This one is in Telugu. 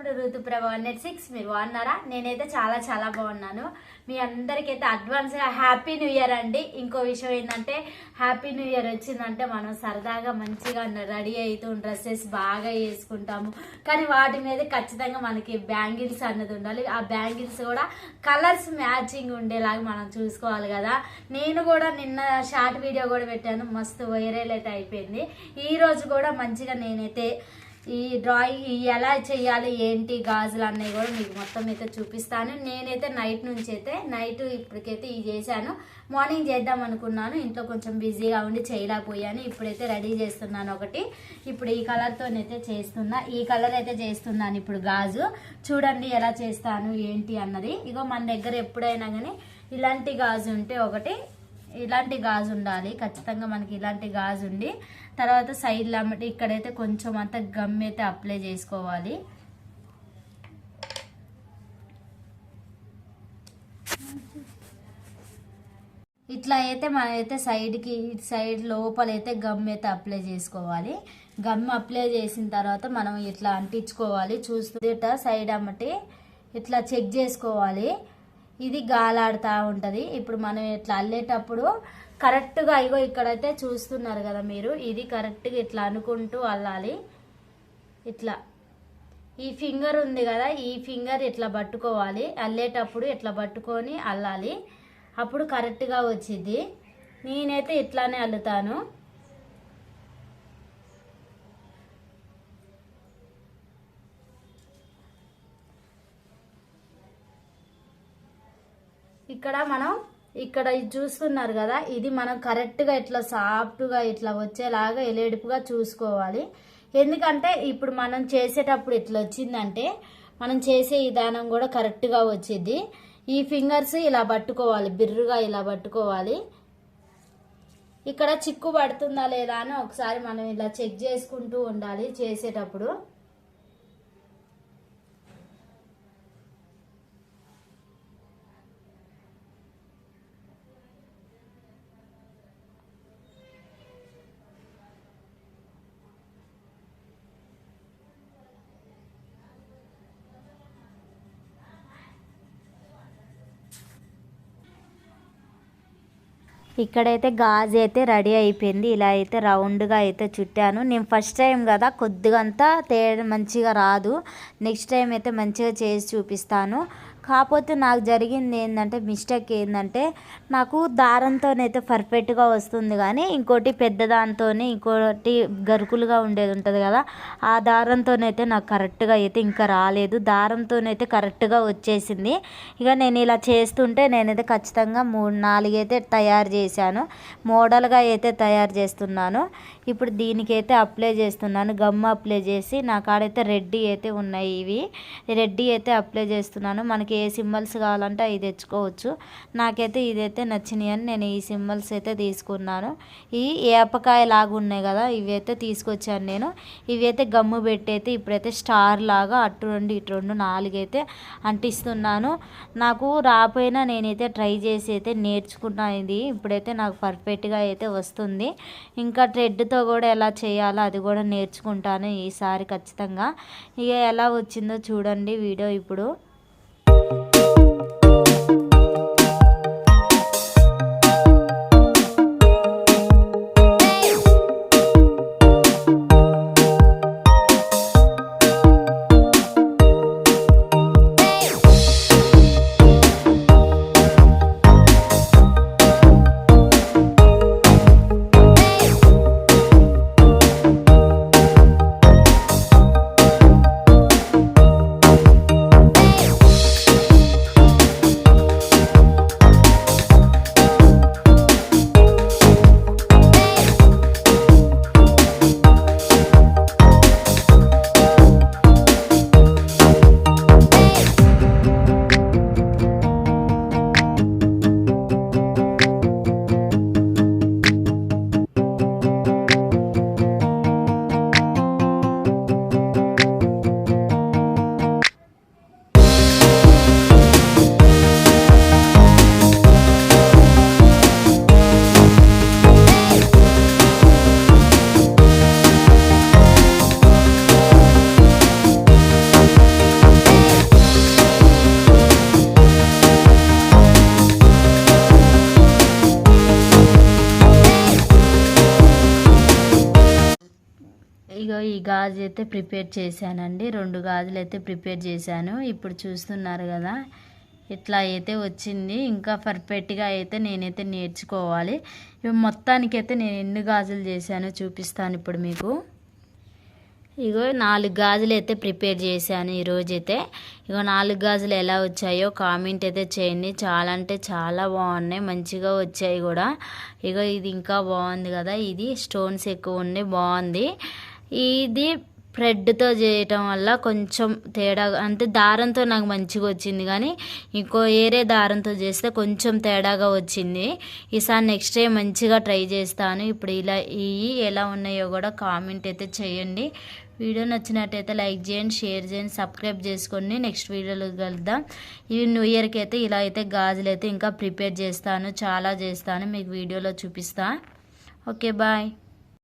టు ఋతుప్రభ 106. మీరు బాగున్నారా? నేనైతే చాలా చాలా బాగున్నాను. మీ అందరికైతే అడ్వాన్స్గా హ్యాపీ న్యూ ఇయర్ అండి. ఇంకో విషయం ఏంటంటే హ్యాపీ న్యూ ఇయర్ వచ్చిందంటే మనం సరదాగా మంచిగా రెడీ అవుతూ డ్రెస్సెస్ బాగా వేసుకుంటాము. కానీ వాటి మీద ఖచ్చితంగా మనకి బ్యాంగిల్స్ అన్నది ఉండాలి. ఆ బ్యాంగిల్స్ కూడా కలర్స్ మ్యాచింగ్ ఉండేలాగా మనం చూసుకోవాలి కదా. నేను కూడా నిన్న షార్ట్ వీడియో కూడా పెట్టాను, మస్తు వైరల్ అయితే అయిపోయింది. ఈ రోజు కూడా మంచిగా నేనైతే ఈ డ్రాయింగ్ ఎలా చేయాలి ఏంటి గాజులు అన్నవి కూడా మీకు మొత్తం అయితే చూపిస్తాను. నేనైతే నైట్ ఇప్పటికైతే ఇది చేశాను. మార్నింగ్ చేద్దాం అనుకున్నాను, ఇంట్లో కొంచెం బిజీగా ఉండి చేయలేకపోయాను. ఇప్పుడైతే రెడీ చేస్తున్నాను ఒకటి. ఇప్పుడు ఈ కలర్తోనైతే చేస్తున్నా, ఈ కలర్ అయితే చేస్తున్నాను ఇప్పుడు గాజు. చూడండి ఎలా చేస్తాను ఏంటి అన్నది. ఇగో మన దగ్గర ఎప్పుడైనా కానీ ఇలాంటి గాజు ఉంటే ఒకటి, ఇలాంటి గాజు ఉండాలి ఖచ్చితంగా. మనకి ఇలాంటి గాజు ఉండి తర్వాత సైడ్లో అమ్మటి ఇక్కడైతే కొంచెం అంతా గమ్ అయితే అప్లై చేసుకోవాలి. ఇట్లా అయితే మనమైతే సైడ్కి సైడ్ లోపలైతే గమ్ అయితే అప్లై చేసుకోవాలి. గమ్ అప్లై చేసిన తర్వాత మనం ఇట్లా అంటించుకోవాలి. చూస్తుంట సైడ్ అమ్మటి ఇట్లా చెక్ చేసుకోవాలి. ఇది గాలాడుతూ ఉంటుంది. ఇప్పుడు మనం ఇట్లా అల్లేటప్పుడు కరెక్ట్గా ఇగో ఇక్కడైతే చూస్తున్నారు కదా మీరు, ఇది కరెక్ట్గా ఇట్లా అనుకుంటూ అల్లాలి. ఇట్లా ఈ ఫింగర్ ఉంది కదా, ఈ ఫింగర్ ఇట్లా పట్టుకోవాలి. అల్లేటప్పుడు ఇట్లా పట్టుకొని అల్లాలి, అప్పుడు కరెక్ట్గా వచ్చింది. నేనైతే ఇట్లానే అల్లుతాను. ఇక్కడ చూస్తున్నారు కదా, ఇది మనం కరెక్ట్గా ఇట్లా సాఫ్ట్గా ఇట్లా వచ్చేలాగా ఎలేడుపుగా చూసుకోవాలి. ఎందుకంటే ఇప్పుడు మనం చేసేటప్పుడు ఇట్లా వచ్చిందంటే మనం చేసే విధానం కూడా కరెక్ట్గా వచ్చింది. ఈ ఫింగర్స్ ఇలా పట్టుకోవాలి, బిర్రుగా ఇలా పట్టుకోవాలి. ఇక్కడ చిక్కు పడుతుందా లేదా అని ఒకసారి మనం ఇలా చెక్ చేసుకుంటూ ఉండాలి చేసేటప్పుడు. ఇక్కడైతే గాజు అయితే రెడీ అయిపోయింది. ఇలా అయితే రౌండ్గా అయితే చుట్టాను. నేను ఫస్ట్ టైం కదా, కొద్దిగా అంతా మంచిగా రాదు. నెక్స్ట్ టైం అయితే మంచిగా చేసి చూపిస్తాను. కాకపోతే నాకు జరిగింది ఏంటంటే మిస్టేక్ ఏంటంటే నాకు దారంతోనైతే పర్ఫెక్ట్గా వస్తుంది, కానీ ఇంకోటి పెద్ద దాంతోనే ఇంకోటి గరుకులుగా ఉండేది ఉంటుంది కదా, ఆ దారంతోనైతే నాకు కరెక్ట్గా అయితే ఇంకా రాలేదు. దారంతోనైతే కరెక్ట్గా వచ్చేసింది. ఇక నేను ఇలా చేస్తుంటే నేనైతే ఖచ్చితంగా 3-4 అయితే తయారు చేశాను. మోడల్గా అయితే తయారు చేస్తున్నాను. ఇప్పుడు దీనికైతే అప్లై చేస్తున్నాను. గమ్ అప్లై చేసి నా కాడైతే రెడ్డి అయితే ఉన్నాయి. ఇవి రెడ్డి అయితే అప్లై చేస్తున్నాను. మనకి ఏ సింబల్స్ కావాలంటే అవి తెచ్చుకోవచ్చు. నాకైతే ఇదైతే నచ్చినాయి అని నేను ఈ సింబల్స్ అయితే తీసుకున్నాను. ఈ ఏపకాయ లాగా ఉన్నాయి కదా, ఇవి అయితే తీసుకొచ్చాను నేను. ఇవి అయితే గమ్ము పెట్టి అయితే ఇప్పుడైతే స్టార్ లాగా అటు 2 ఇటు 2 4 అయితే అంటిస్తున్నాను. నాకు రాపోయినా నేనైతే ట్రై చేసి అయితే నేర్చుకున్నాను. ఇది ఇప్పుడైతే నాకు పర్ఫెక్ట్గా అయితే వస్తుంది. ఇంకా థ్రెడ్తో కూడా ఎలా చేయాలో అది కూడా నేర్చుకుంటాను ఈసారి ఖచ్చితంగా. ఇక ఎలా వచ్చిందో చూడండి వీడియో ఇప్పుడు. గాజు అయితే ప్రిపేర్ చేశానండి. 2 గాజులు అయితే ప్రిపేర్ చేశాను. ఇప్పుడు చూస్తున్నారు కదా, ఇట్లా అయితే వచ్చింది. ఇంకా పర్ఫెక్ట్గా అయితే నేనైతే నేర్చుకోవాలి. ఇవి మొత్తానికైతే నేను ఎన్ని గాజులు చేశానో చూపిస్తాను ఇప్పుడు మీకు. ఇగో 4 గాజులు అయితే ప్రిపేర్ చేశాను ఈరోజైతే. ఇగో 4 గాజులు ఎలా వచ్చాయో కామెంట్ అయితే చేయండి. చాలా అంటే చాలా బాగున్నాయి, మంచిగా వచ్చాయి కూడా. ఇగో ఇది ఇంకా బాగుంది కదా, ఇది స్టోన్స్ ఎక్కువ ఉండి బాగుంది. ఇది థ్రెడ్తో చేయటం వల్ల కొంచెం తేడా, అంటే దారంతో నాకు మంచిగా వచ్చింది, కానీ ఇంకో ఏరే దారంతో చేస్తే కొంచెం తేడాగా వచ్చింది. ఈసారి నెక్స్ట్ టైం మంచిగా ట్రై చేస్తాను. ఇప్పుడు ఇలా ఇవి ఎలా ఉన్నాయో కూడా కామెంట్ అయితే చేయండి. వీడియో నచ్చినట్టయితే లైక్ చేయండి, షేర్ చేయండి, సబ్స్క్రైబ్ చేసుకోండి. నెక్స్ట్ వీడియోలో కలుద్దాం. ఇవి న్యూ ఇయర్కి అయితే ఇలా అయితే గాజులు అయితే ఇంకా ప్రిపేర్ చేస్తాను, చాలా చేస్తాను, మీకు వీడియోలో చూపిస్తాను. Okay, bye.